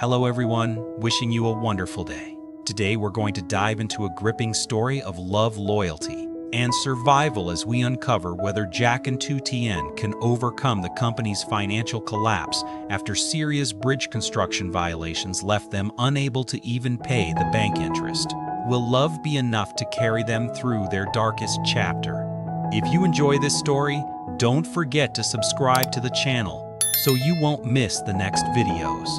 Hello everyone, wishing you a wonderful day. Today we're going to dive into a gripping story of love, loyalty, and survival as we uncover whether Jack and Tu Tien can overcome the company's financial collapse after serious bridge construction violations left them unable to even pay the bank interest. Will love be enough to carry them through their darkest chapter? If you enjoy this story, don't forget to subscribe to the channel so you won't miss the next videos.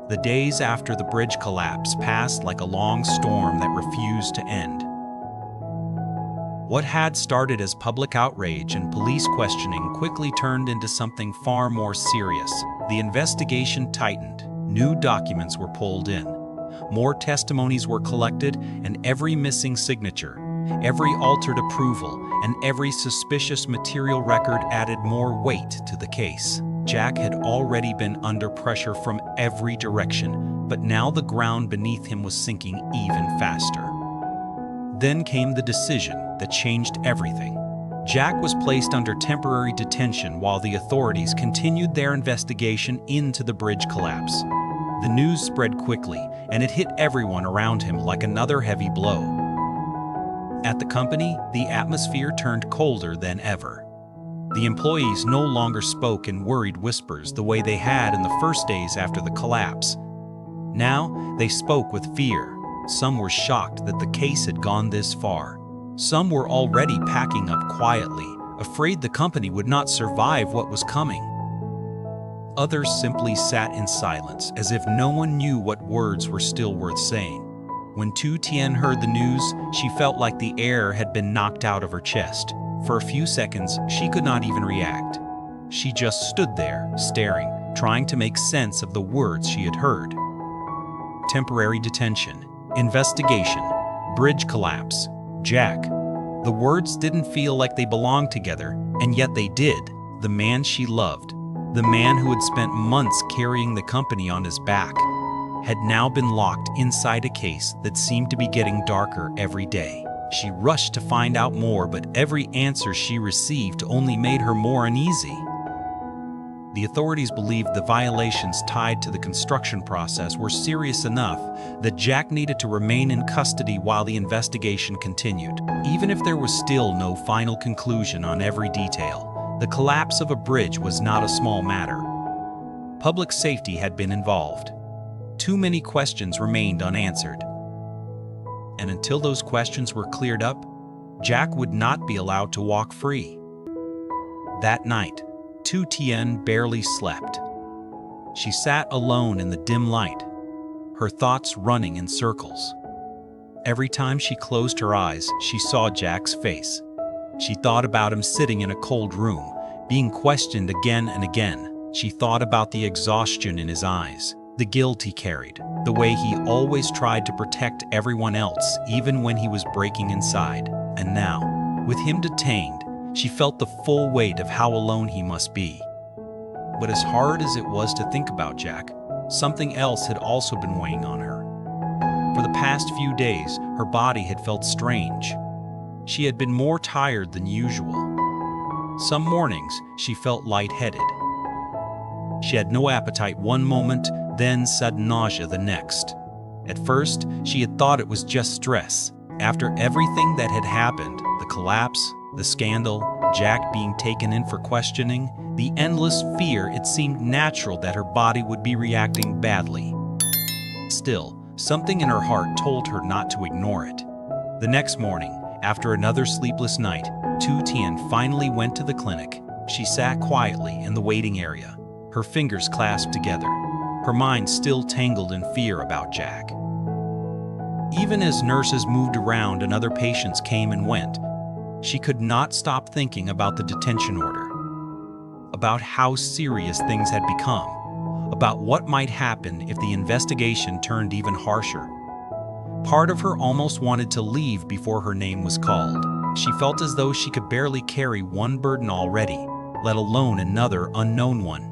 The days after the bridge collapse passed like a long storm that refused to end. What had started as public outrage and police questioning quickly turned into something far more serious. The investigation tightened, new documents were pulled in, more testimonies were collected, and every missing signature, every altered approval, and every suspicious material record added more weight to the case. Jack had already been under pressure from every direction, but now the ground beneath him was sinking even faster. Then came the decision that changed everything. Jack was placed under temporary detention while the authorities continued their investigation into the bridge collapse. The news spread quickly, and it hit everyone around him like another heavy blow. At the company, the atmosphere turned colder than ever. The employees no longer spoke in worried whispers the way they had in the first days after the collapse. Now, they spoke with fear. Some were shocked that the case had gone this far. Some were already packing up quietly, afraid the company would not survive what was coming. Others simply sat in silence, as if no one knew what words were still worth saying. When Tu Tien heard the news, she felt like the air had been knocked out of her chest. For a few seconds, she could not even react. She just stood there, staring, trying to make sense of the words she had heard. Temporary detention, investigation, bridge collapse, Jack. The words didn't feel like they belonged together, and yet they did. The man she loved, the man who had spent months carrying the company on his back, had now been locked inside a case that seemed to be getting darker every day. She rushed to find out more, but every answer she received only made her more uneasy. The authorities believed the violations tied to the construction process were serious enough that Jack needed to remain in custody while the investigation continued. Even if there was still no final conclusion on every detail, the collapse of a bridge was not a small matter. Public safety had been involved. Too many questions remained unanswered. And until those questions were cleared up, Jack would not be allowed to walk free. That night, Tu Tien barely slept. She sat alone in the dim light, her thoughts running in circles. Every time she closed her eyes, she saw Jack's face. She thought about him sitting in a cold room, being questioned again and again. She thought about the exhaustion in his eyes, the guilt he carried, the way he always tried to protect everyone else even when he was breaking inside. And now, with him detained, she felt the full weight of how alone he must be. But as hard as it was to think about Jack, something else had also been weighing on her. For the past few days, her body had felt strange. She had been more tired than usual. Some mornings, she felt lightheaded. She had no appetite one moment, then sudden nausea the next. At first, she had thought it was just stress. After everything that had happened, the collapse, the scandal, Jack being taken in for questioning, the endless fear, it seemed natural that her body would be reacting badly. Still, something in her heart told her not to ignore it. The next morning, after another sleepless night, Tu Tien finally went to the clinic. She sat quietly in the waiting area, her fingers clasped together, her mind still tangled in fear about Jack. Even as nurses moved around and other patients came and went, she could not stop thinking about the detention order, about how serious things had become, about what might happen if the investigation turned even harsher. Part of her almost wanted to leave before her name was called. She felt as though she could barely carry one burden already, let alone another unknown one.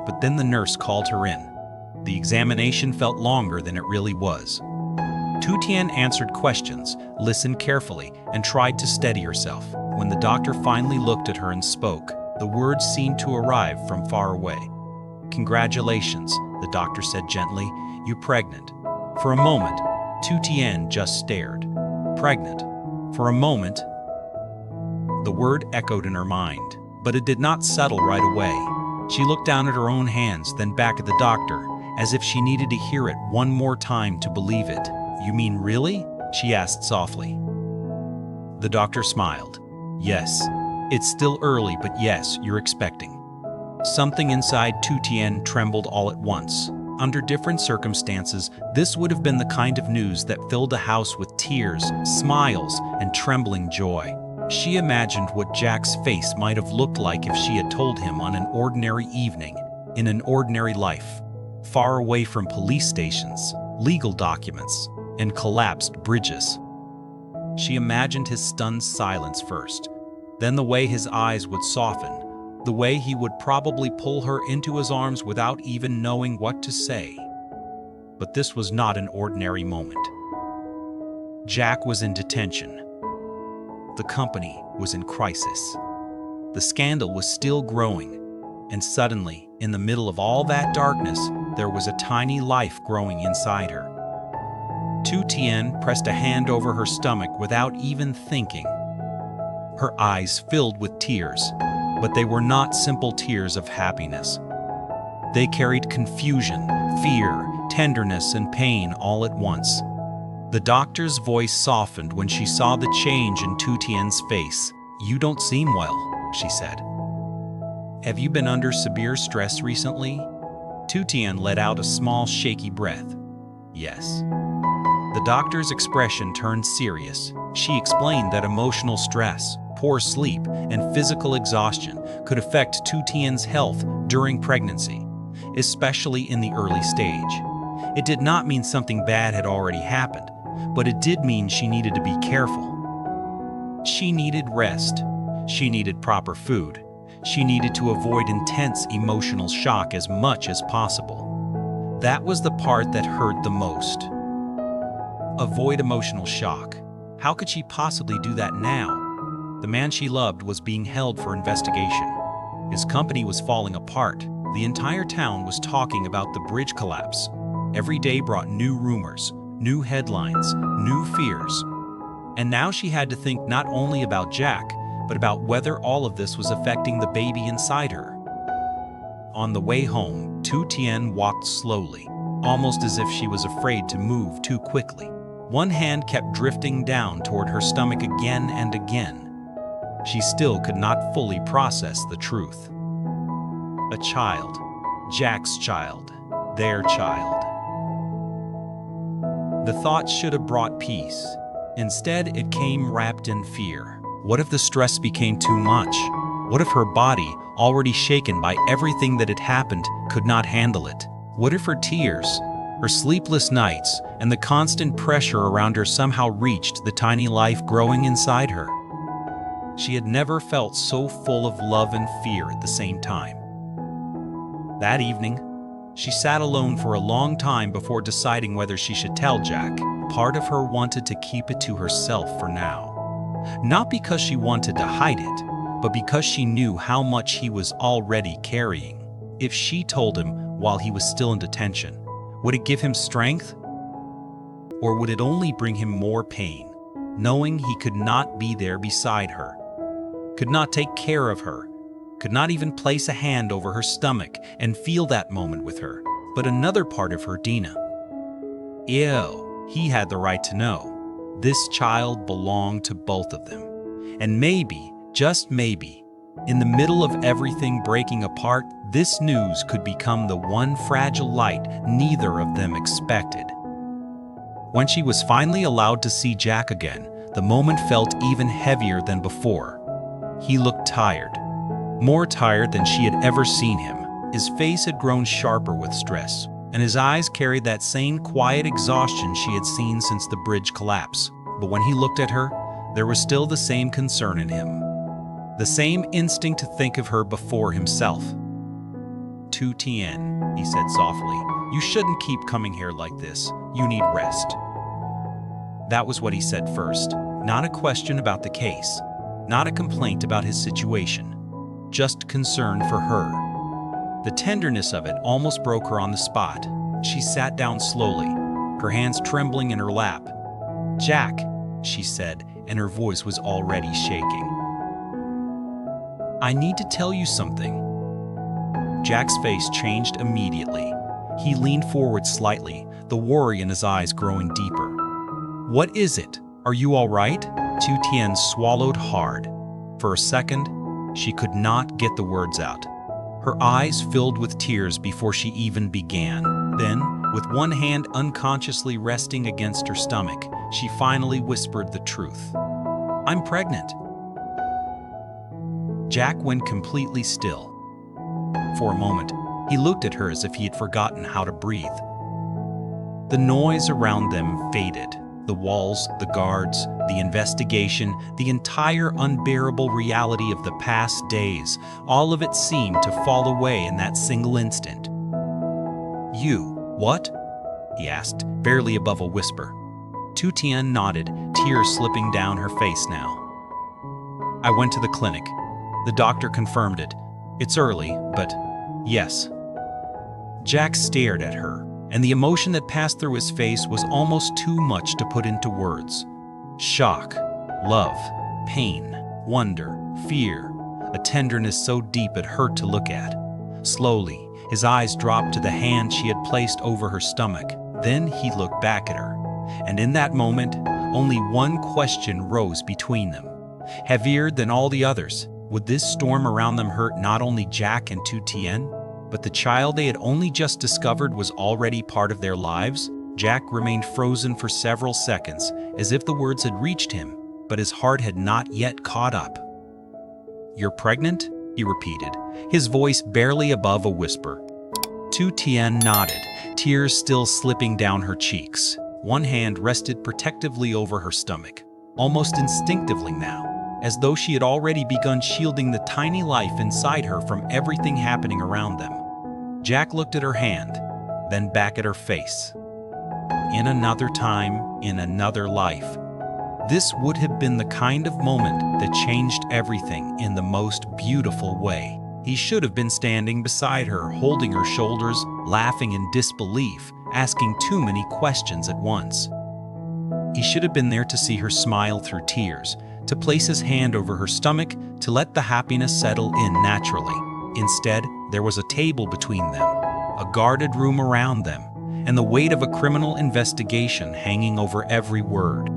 But then the nurse called her in. The examination felt longer than it really was. Tu Tien answered questions, listened carefully, and tried to steady herself. When the doctor finally looked at her and spoke, the words seemed to arrive from far away. "Congratulations, the doctor said gently. "You pregnant?" For a moment, Tu Tien just stared. Pregnant? For a moment, the word echoed in her mind, but it did not settle right away. She looked down at her own hands, then back at the doctor, as if she needed to hear it one more time to believe it. "You mean really?" she asked softly. The doctor smiled. "Yes, it's still early, but yes, you're expecting." Something inside Tu Tien trembled all at once. Under different circumstances, this would have been the kind of news that filled a house with tears, smiles, and trembling joy. She imagined what Jack's face might have looked like if she had told him on an ordinary evening, in an ordinary life, far away from police stations, legal documents, and collapsed bridges. She imagined his stunned silence first, then the way his eyes would soften, the way he would probably pull her into his arms without even knowing what to say. But this was not an ordinary moment. Jack was in detention. The company was in crisis. The scandal was still growing, and suddenly, in the middle of all that darkness, there was a tiny life growing inside her. Tu Tien pressed a hand over her stomach without even thinking. Her eyes filled with tears, but they were not simple tears of happiness. They carried confusion, fear, tenderness, and pain all at once. The doctor's voice softened when she saw the change in Tu Tien's face. "You don't seem well," she said. "Have you been under severe stress recently?" Tu Tien let out a small, shaky breath. "Yes." The doctor's expression turned serious. She explained that emotional stress, poor sleep, and physical exhaustion could affect Tu Tien's health during pregnancy, especially in the early stage. It did not mean something bad had already happened, but it did mean she needed to be careful. She needed rest. She needed proper food. She needed to avoid intense emotional shock as much as possible. That was the part that hurt the most. Avoid emotional shock. How could she possibly do that now? The man she loved was being held for investigation. His company was falling apart. The entire town was talking about the bridge collapse. Every day brought new rumors, new headlines, new fears. And now she had to think not only about Jack, but about whether all of this was affecting the baby inside her. On the way home, Tu Tien walked slowly, almost as if she was afraid to move too quickly. One hand kept drifting down toward her stomach again and again. She still could not fully process the truth. A child, Jack's child, their child. The thought should have brought peace. Instead, it came wrapped in fear. What if the stress became too much? What if her body, already shaken by everything that had happened, could not handle it? What if her tears, her sleepless nights, and the constant pressure around her somehow reached the tiny life growing inside her? She had never felt so full of love and fear at the same time. That evening, she sat alone for a long time before deciding whether she should tell Jack. Part of her wanted to keep it to herself for now. Not because she wanted to hide it, but because she knew how much he was already carrying. If she told him while he was still in detention, would it give him strength? Or would it only bring him more pain, knowing he could not be there beside her, could not take care of her, could not even place a hand over her stomach and feel that moment with her? But another part of her, Dina. Ew, he had the right to know. This child belonged to both of them. And maybe, just maybe, in the middle of everything breaking apart, this news could become the one fragile light neither of them expected. When she was finally allowed to see Jack again, the moment felt even heavier than before. He looked tired, more tired than she had ever seen him. His face had grown sharper with stress, and his eyes carried that same quiet exhaustion she had seen since the bridge collapse. But when he looked at her, there was still the same concern in him, the same instinct to think of her before himself. Tu Tien, he said softly, you shouldn't keep coming here like this. You need rest. That was what he said first, not a question about the case, not a complaint about his situation, just concern for her. The tenderness of it almost broke her on the spot. She sat down slowly, her hands trembling in her lap. "Jack," she said, and her voice was already shaking. "I need to tell you something." Jack's face changed immediately. He leaned forward slightly, the worry in his eyes growing deeper. "What is it? Are you all right?" Tu Tien swallowed hard. For a second, she could not get the words out. Her eyes filled with tears before she even began. Then, with one hand unconsciously resting against her stomach, she finally whispered the truth. "I'm pregnant." Jack went completely still. For a moment, he looked at her as if he had forgotten how to breathe. The noise around them faded. The walls, the guards, the investigation, the entire unbearable reality of the past days, all of it seemed to fall away in that single instant. "You, what?" he asked, barely above a whisper. Tu Tien nodded, tears slipping down her face now. "I went to the clinic. The doctor confirmed it. It's early, but yes." Jack stared at her, and the emotion that passed through his face was almost too much to put into words. Shock, love, pain, wonder, fear, a tenderness so deep it hurt to look at. Slowly, his eyes dropped to the hand she had placed over her stomach. Then he looked back at her, and in that moment, only one question rose between them. Heavier than all the others, would this storm around them hurt not only Jack and Tu Tien, but the child they had only just discovered was already part of their lives? Jack remained frozen for several seconds, as if the words had reached him, but his heart had not yet caught up. "You're pregnant?" he repeated, his voice barely above a whisper. Tu Tien nodded, tears still slipping down her cheeks. One hand rested protectively over her stomach, almost instinctively now, as though she had already begun shielding the tiny life inside her from everything happening around them. Jack looked at her hand, then back at her face. In another time, in another life, this would have been the kind of moment that changed everything in the most beautiful way. He should have been standing beside her, holding her shoulders, laughing in disbelief, asking too many questions at once. He should have been there to see her smile through tears, to place his hand over her stomach, to let the happiness settle in naturally. Instead, there was a table between them, a guarded room around them, and the weight of a criminal investigation hanging over every word.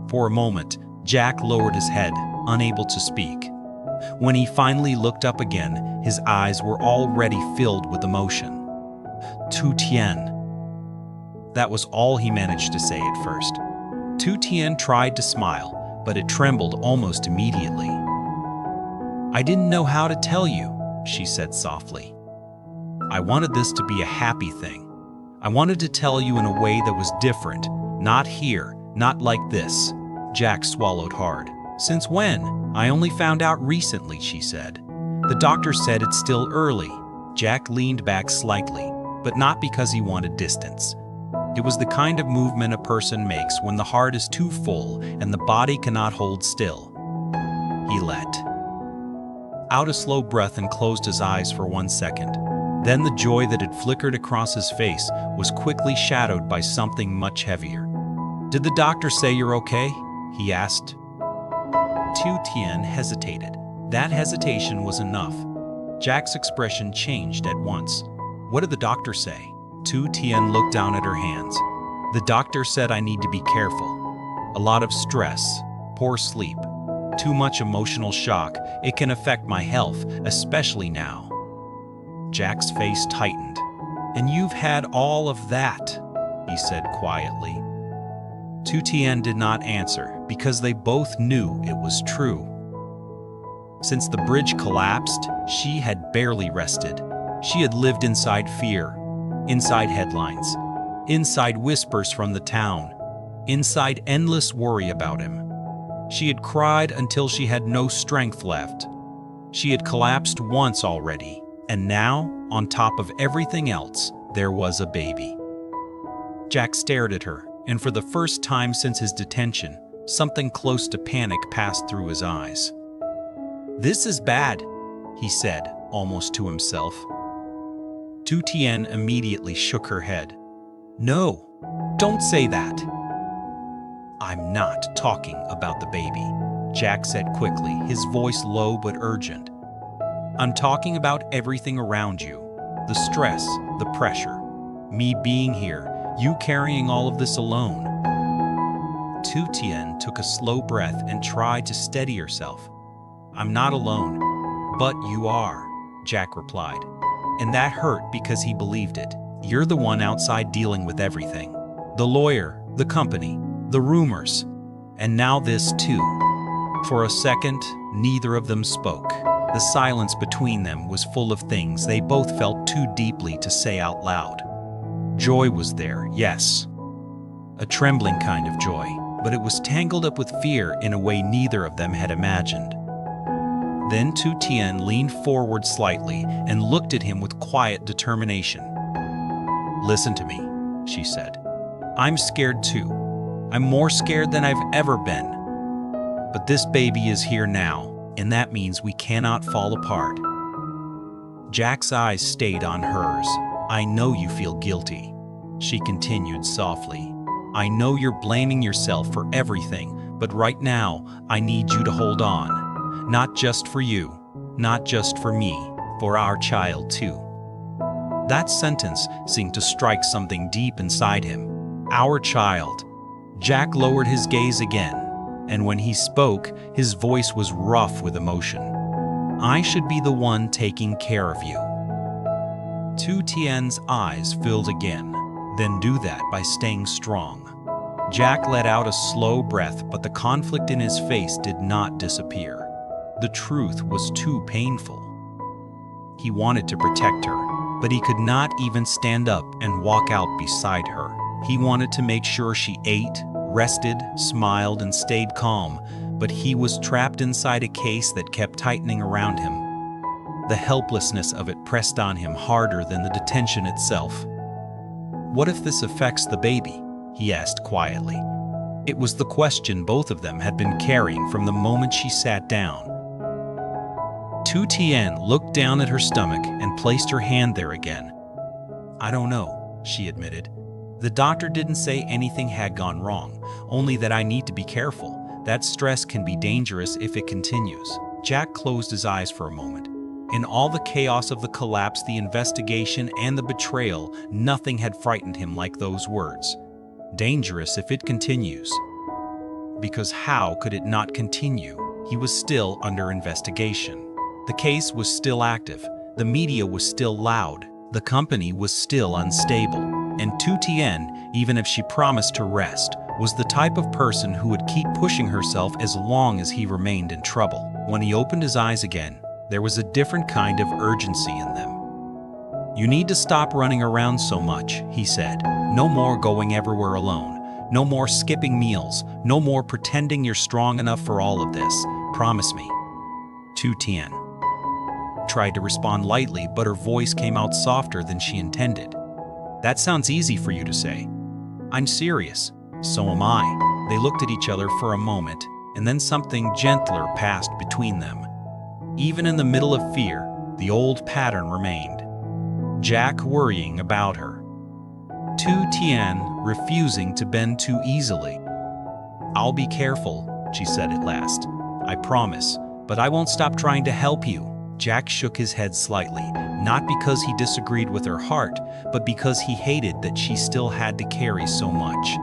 For a moment, Jack lowered his head, unable to speak. When he finally looked up again, his eyes were already filled with emotion. "Tu Tien." That was all he managed to say at first. Tu Tien tried to smile, but it trembled almost immediately. "I didn't know how to tell you," she said softly. "I wanted this to be a happy thing. I wanted to tell you in a way that was different, not here, not like this." Jack swallowed hard. "Since when?" "I only found out recently," she said. "The doctor said it's still early." Jack leaned back slightly, but not because he wanted distance. It was the kind of movement a person makes when the heart is too full and the body cannot hold still. He let out a slow breath and closed his eyes for 1 second. Then the joy that had flickered across his face was quickly shadowed by something much heavier. "Did the doctor say you're okay?" he asked. Tu Tien hesitated. That hesitation was enough. Jack's expression changed at once. "What did the doctor say?" Tu Tien looked down at her hands. "The doctor said I need to be careful. A lot of stress, poor sleep, too much emotional shock. It can affect my health, especially now." Jack's face tightened. "And you've had all of that," he said quietly. Tu Tien did not answer because they both knew it was true. Since the bridge collapsed, she had barely rested. She had lived inside fear, inside headlines, inside whispers from the town, inside endless worry about him. She had cried until she had no strength left. She had collapsed once already, and now, on top of everything else, there was a baby. Jack stared at her, and for the first time since his detention, something close to panic passed through his eyes. "This is bad," he said, almost to himself. Tu Tien immediately shook her head. "No, don't say that." "I'm not talking about the baby," Jack said quickly, his voice low but urgent. "I'm talking about everything around you. The stress, the pressure. Me being here, you carrying all of this alone." Tu Tien took a slow breath and tried to steady herself. "I'm not alone, but you are," Jack replied. And that hurt because he believed it. "You're the one outside dealing with everything. The lawyer, the company, the rumors, and now this too." For a second, neither of them spoke. The silence between them was full of things they both felt too deeply to say out loud. Joy was there, yes. A trembling kind of joy, but it was tangled up with fear in a way neither of them had imagined. Then Tu Tien leaned forward slightly and looked at him with quiet determination. "Listen to me," she said. "I'm scared too. I'm more scared than I've ever been. But this baby is here now, and that means we cannot fall apart." Jack's eyes stayed on hers. "I know you feel guilty," she continued softly. "I know you're blaming yourself for everything, but right now, I need you to hold on. Not just for you, not just for me, for our child too." That sentence seemed to strike something deep inside him. Our child. Jack lowered his gaze again, and when he spoke, his voice was rough with emotion. "I should be the one taking care of you." Tu Tien's eyes filled again. "Then do that by staying strong." Jack let out a slow breath, but the conflict in his face did not disappear. The truth was too painful. He wanted to protect her, but he could not even stand up and walk out beside her. He wanted to make sure she ate, rested, smiled, and stayed calm, but he was trapped inside a case that kept tightening around him. The helplessness of it pressed on him harder than the detention itself. "What if this affects the baby?" he asked quietly. It was the question both of them had been carrying from the moment she sat down. Tu Tien looked down at her stomach and placed her hand there again. "I don't know," she admitted. "The doctor didn't say anything had gone wrong, only that I need to be careful. That stress can be dangerous if it continues." Jack closed his eyes for a moment. In all the chaos of the collapse, the investigation, and the betrayal, nothing had frightened him like those words. Dangerous if it continues. Because how could it not continue? He was still under investigation. The case was still active. The media was still loud. The company was still unstable. And Tu Tien, even if she promised to rest, was the type of person who would keep pushing herself as long as he remained in trouble. When he opened his eyes again, there was a different kind of urgency in them. "You need to stop running around so much," he said. "No more going everywhere alone. No more skipping meals. No more pretending you're strong enough for all of this. Promise me." Tu Tien tried to respond lightly, but her voice came out softer than she intended. "That sounds easy for you to say." "I'm serious." "So am I." They looked at each other for a moment, and then something gentler passed between them. Even in the middle of fear, the old pattern remained. Jack worrying about her. Tu Tien refusing to bend too easily. "I'll be careful," she said at last. "I promise, but I won't stop trying to help you." Jack shook his head slightly, not because he disagreed with her heart, but because he hated that she still had to carry so much.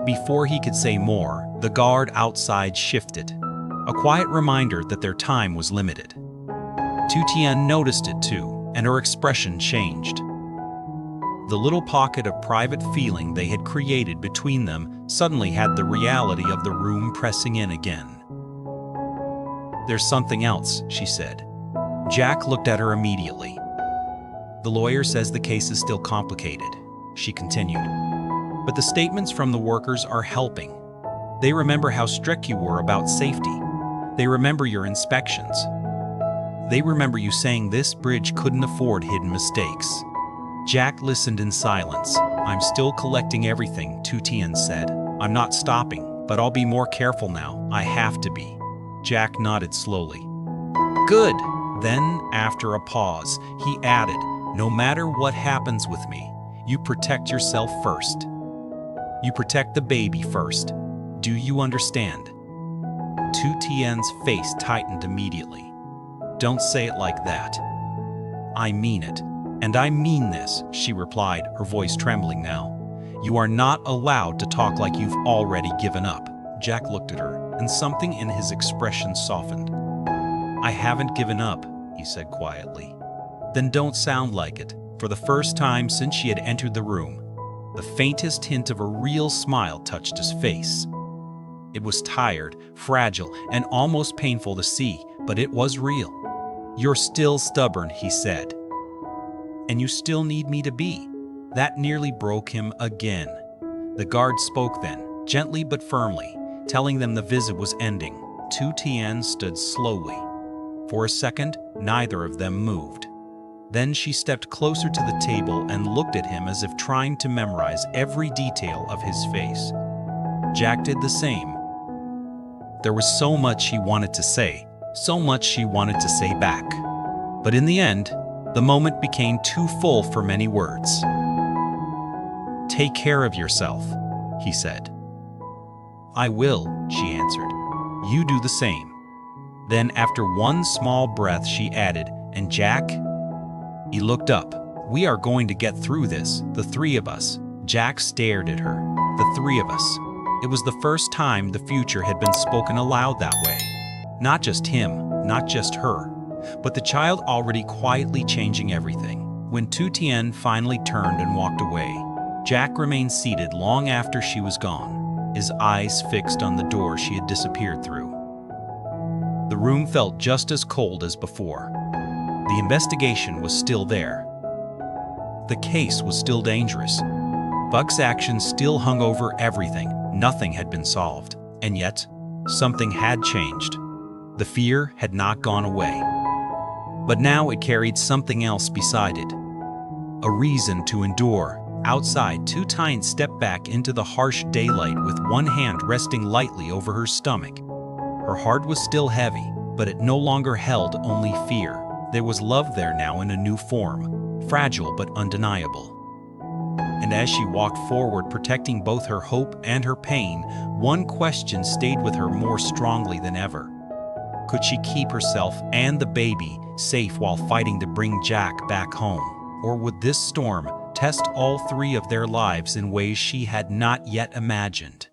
Before he could say more, the guard outside shifted, a quiet reminder that their time was limited. Tu Tien noticed it too, and her expression changed. The little pocket of private feeling they had created between them suddenly had the reality of the room pressing in again. "There's something else," she said. Jack looked at her immediately. "The lawyer says the case is still complicated," she continued. "But the statements from the workers are helping. They remember how strict you were about safety. They remember your inspections. They remember you saying this bridge couldn't afford hidden mistakes." Jack listened in silence. "I'm still collecting everything," Tu Tien said. "I'm not stopping, but I'll be more careful now. I have to be." Jack nodded slowly. "Good," Then, after a pause, he added, "No matter what happens with me, you protect yourself first. You protect the baby first. Do you understand?" Tu Tien's face tightened immediately. "Don't say it like that." "I mean it. And I mean this," she replied, her voice trembling now. "You are not allowed to talk like you've already given up." Jack looked at her, and something in his expression softened. "I haven't given up," he said quietly. "Then don't sound like it." For the first time since she had entered the room, the faintest hint of a real smile touched his face. It was tired, fragile, and almost painful to see, but it was real. "You're still stubborn," he said. "And you still need me to be." That nearly broke him again. The guard spoke then, gently but firmly, telling them the visit was ending. Tu Tien stood slowly. For a second, neither of them moved. Then she stepped closer to the table and looked at him as if trying to memorize every detail of his face. Jack did the same. There was so much he wanted to say, so much she wanted to say back. But in the end, the moment became too full for many words. "Take care of yourself," he said. "I will," she answered. "You do the same." Then, after one small breath, she added, "And Jack?" He looked up. "We are going to get through this, the three of us." Jack stared at her. The three of us. It was the first time the future had been spoken aloud that way. Not just him, not just her, but the child already quietly changing everything. When Tu Tien finally turned and walked away, Jack remained seated long after she was gone, his eyes fixed on the door she had disappeared through. The room felt just as cold as before. The investigation was still there. The case was still dangerous. Buck's actions still hung over everything. Nothing had been solved. And yet, something had changed. The fear had not gone away. But now it carried something else beside it. A reason to endure. Outside, Tu Tien stepped back into the harsh daylight with one hand resting lightly over her stomach. Her heart was still heavy, but it no longer held only fear. There was love there now in a new form, fragile but undeniable. And as she walked forward, protecting both her hope and her pain, one question stayed with her more strongly than ever. Could she keep herself and the baby safe while fighting to bring Jack back home? Or would this storm test all three of their lives in ways she had not yet imagined?